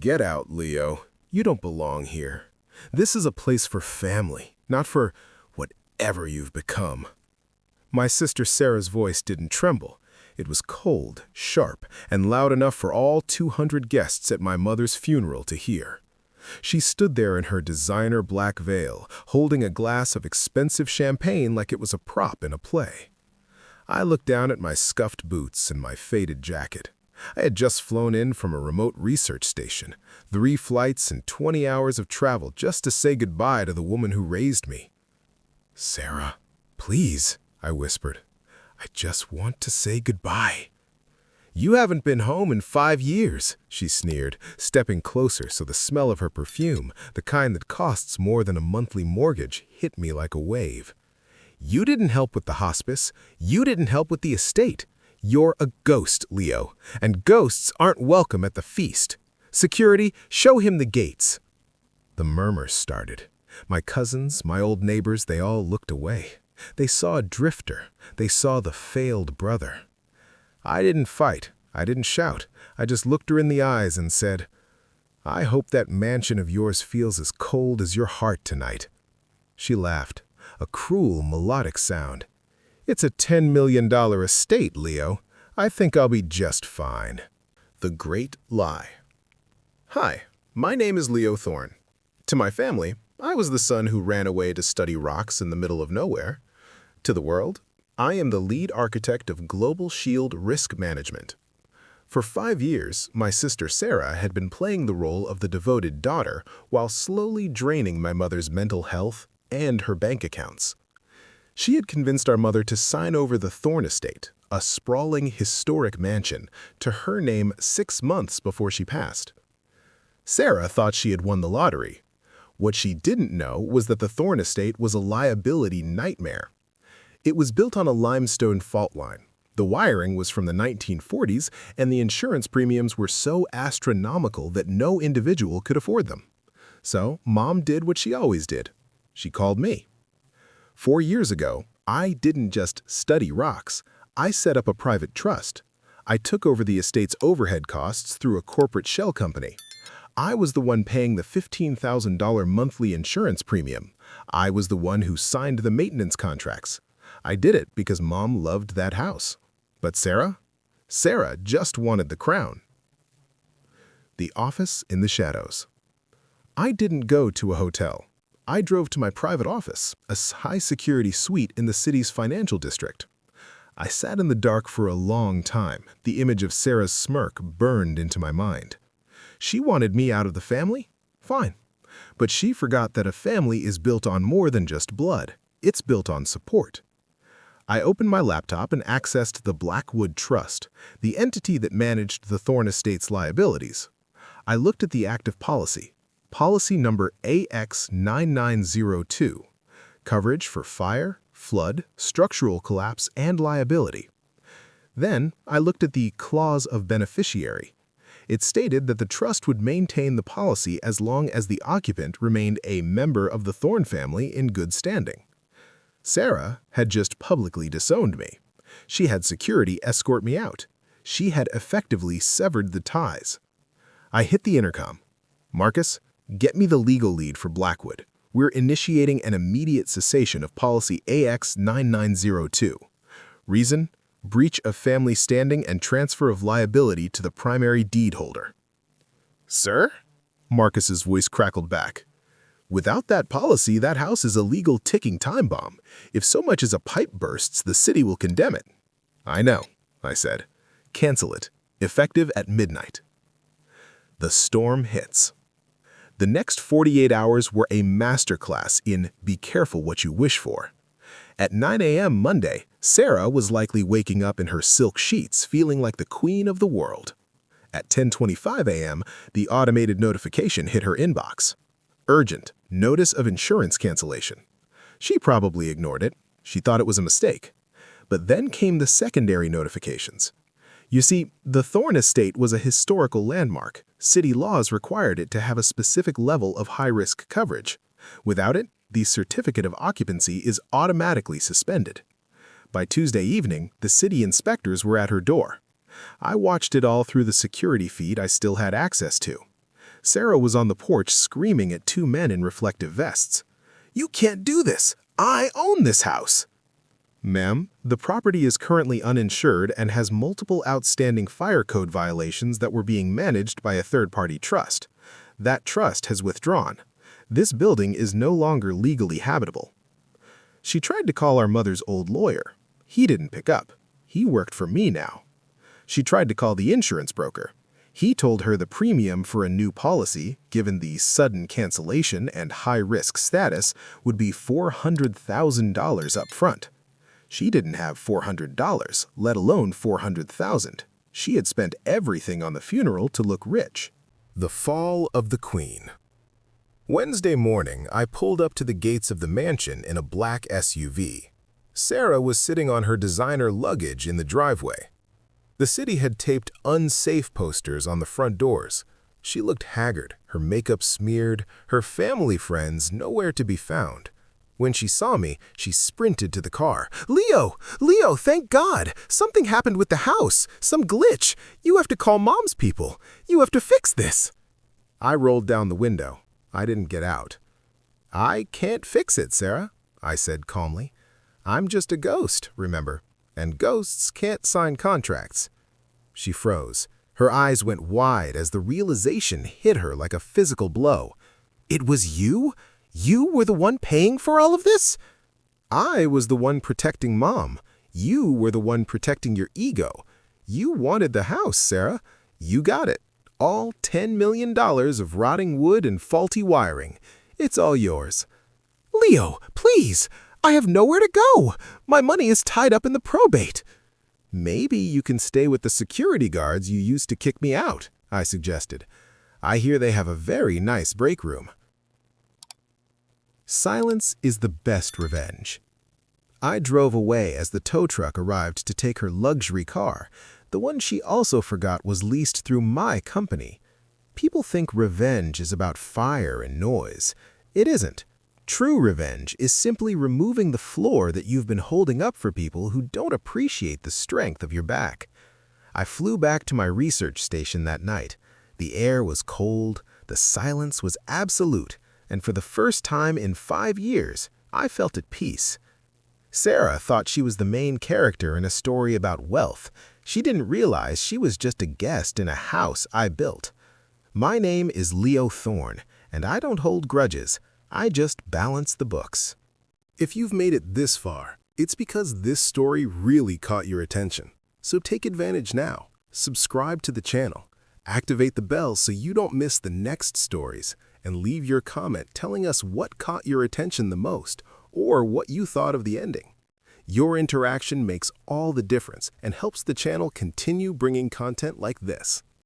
Get out, Leo. You don't belong here. This is a place for family, not for whatever you've become. My sister Sarah's voice didn't tremble. It was cold, sharp, and loud enough for all 200 guests at my mother's funeral to hear. She stood there in her designer black veil, holding a glass of expensive champagne like it was a prop in a play. I looked down at my scuffed boots and my faded jacket. I had just flown in from a remote research station, 3 flights and 20 hours of travel just to say goodbye to the woman who raised me. "Sarah, please," I whispered. "I just want to say goodbye." "You haven't been home in 5 years, she sneered, stepping closer so the smell of her perfume, the kind that costs more than a monthly mortgage, hit me like a wave. "You didn't help with the hospice. You didn't help with the estate. You're a ghost, Leo, and ghosts aren't welcome at the feast. Security, show him the gates." The murmurs started. My cousins, my old neighbors, they all looked away. They saw a drifter. They saw the failed brother. I didn't fight. I didn't shout. I just looked her in the eyes and said, "I hope that mansion of yours feels as cold as your heart tonight." She laughed, a cruel, melodic sound. "It's a $10 million estate, Leo. I think I'll be just fine." The Great Lie. Hi, my name is Leo Thorne. To my family, I was the son who ran away to study rocks in the middle of nowhere. To the world, I am the lead architect of Global Shield Risk Management. For 5 years, my sister Sarah had been playing the role of the devoted daughter while slowly draining my mother's mental health and her bank accounts. She had convinced our mother to sign over the Thorne Estate, a sprawling, historic mansion, to her name 6 months before she passed. Sarah thought she had won the lottery. What she didn't know was that the Thorne Estate was a liability nightmare. It was built on a limestone fault line. The wiring was from the 1940s, and the insurance premiums were so astronomical that no individual could afford them. So Mom did what she always did. She called me. 4 years ago, I didn't just study rocks. I set up a private trust. I took over the estate's overhead costs through a corporate shell company. I was the one paying the $15,000 monthly insurance premium. I was the one who signed the maintenance contracts. I did it because Mom loved that house. But Sarah? Sarah just wanted the crown. The office in the shadows. I didn't go to a hotel. I drove to my private office, a high-security suite in the city's financial district. I sat in the dark for a long time. The image of Sarah's smirk burned into my mind. She wanted me out of the family? Fine. But she forgot that a family is built on more than just blood. It's built on support. I opened my laptop and accessed the Blackwood Trust, the entity that managed the Thorne Estate's liabilities. I looked at the active policy. Policy number AX9902, coverage for fire, flood, structural collapse, and liability. Then I looked at the clause of beneficiary. It stated that the trust would maintain the policy as long as the occupant remained a member of the Thorne family in good standing. Sarah had just publicly disowned me. She had security escort me out. She had effectively severed the ties. I hit the intercom. "Marcus, get me the legal lead for Blackwood. We're initiating an immediate cessation of policy AX9902. Reason? Breach of family standing and transfer of liability to the primary deed holder." "Sir?" Marcus's voice crackled back. "Without that policy, that house is a legal ticking time bomb. If so much as a pipe bursts, the city will condemn it." "I know," I said. "Cancel it. Effective at midnight." The storm hits. The next 48 hours were a masterclass in be careful what you wish for. At 9 a.m. Monday, Sarah was likely waking up in her silk sheets feeling like the queen of the world. At 10:25 a.m., the automated notification hit her inbox. Urgent, notice of insurance cancellation. She probably ignored it. She thought it was a mistake. But then came the secondary notifications. You see, the Thorne Estate was a historical landmark. City laws required it to have a specific level of high-risk coverage. Without it, the certificate of occupancy is automatically suspended. By Tuesday evening, the city inspectors were at her door. I watched it all through the security feed I still had access to. Sarah was on the porch screaming at two men in reflective vests. "You can't do this! I own this house!" "Ma'am, the property is currently uninsured and has multiple outstanding fire code violations that were being managed by a third-party trust. That trust has withdrawn. This building is no longer legally habitable." She tried to call our mother's old lawyer. He didn't pick up. He worked for me now. She tried to call the insurance broker. He told her the premium for a new policy, given the sudden cancellation and high-risk status, would be $400,000 up front. She didn't have $400, let alone $400,000. She had spent everything on the funeral to look rich. The fall of the Queen. Wednesday morning, I pulled up to the gates of the mansion in a black SUV. Sarah was sitting on her designer luggage in the driveway. The city had taped unsafe posters on the front doors. She looked haggard, her makeup smeared, her family friends nowhere to be found. When she saw me, she sprinted to the car. "Leo! Leo, thank God! Something happened with the house! Some glitch! You have to call Mom's people! You have to fix this!" I rolled down the window. I didn't get out. "I can't fix it, Sarah," I said calmly. "I'm just a ghost, remember, and ghosts can't sign contracts." She froze. Her eyes went wide as the realization hit her like a physical blow. "It was you? You were the one paying for all of this?" "I was the one protecting Mom. You were the one protecting your ego. You wanted the house, Sarah. You got it. All $10 million of rotting wood and faulty wiring. It's all yours." "Leo, please! I have nowhere to go! My money is tied up in the probate." "Maybe you can stay with the security guards you used to kick me out," I suggested. "I hear they have a very nice break room." Silence is the best revenge. I drove away as the tow truck arrived to take her luxury car. The one she also forgot was leased through my company. People think revenge is about fire and noise. It isn't. True revenge is simply removing the floor that you've been holding up for people who don't appreciate the strength of your back. I flew back to my research station that night. The air was cold, the silence was absolute, and for the first time in 5 years, I felt at peace. Sarah thought she was the main character in a story about wealth. She didn't realize she was just a guest in a house I built. My name is Leo Thorne, and I don't hold grudges. I just balance the books. If you've made it this far, it's because this story really caught your attention. So take advantage now. Subscribe to the channel. Activate the bell so you don't miss the next stories, and leave your comment telling us what caught your attention the most or what you thought of the ending. Your interaction makes all the difference and helps the channel continue bringing content like this.